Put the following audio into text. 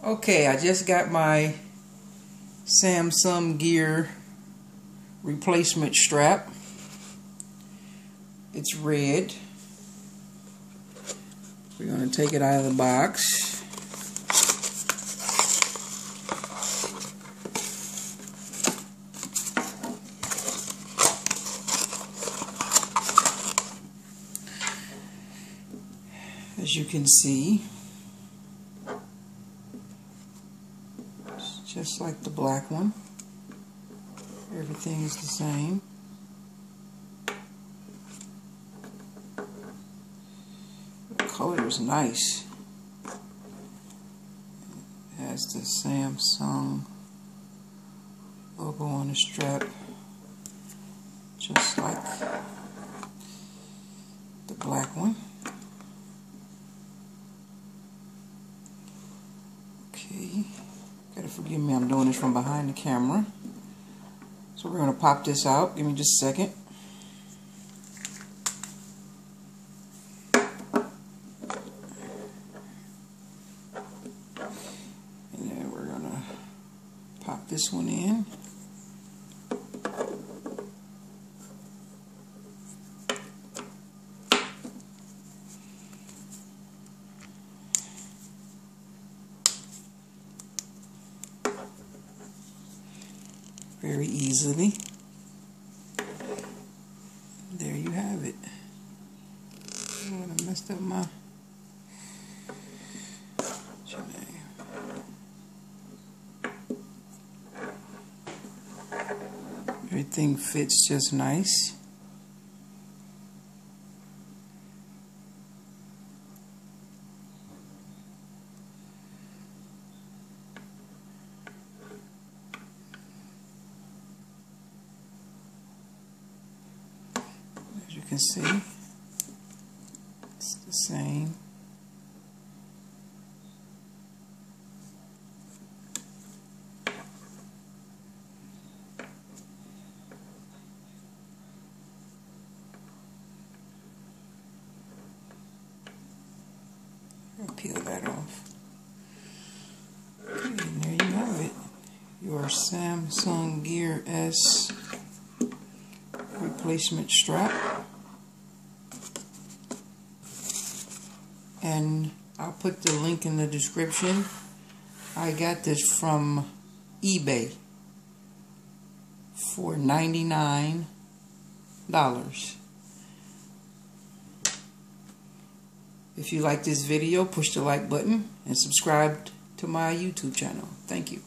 Okay, I just got my Samsung Gear replacement strap. It's red. We're going to take it out of the box. As you can see, it's just like the black one. Everything is the same. The color is nice. It has the Samsung logo on the strap, just like the black one. Okay, gotta forgive me, I'm doing this from behind the camera. So we're gonna pop this out. Give me just a second. And then we're gonna pop this one in. Very easily. There you have it. Oh, I messed up my... What's your name? Everything fits just nice. As you can see, it's the same. I'll peel that off. Okay, and there you have it. Your Samsung GearS replacement strap. And I'll put the link in the description. I got this from eBay for $99. If you like this video, push the like button and subscribe to my YouTube channel. Thank you.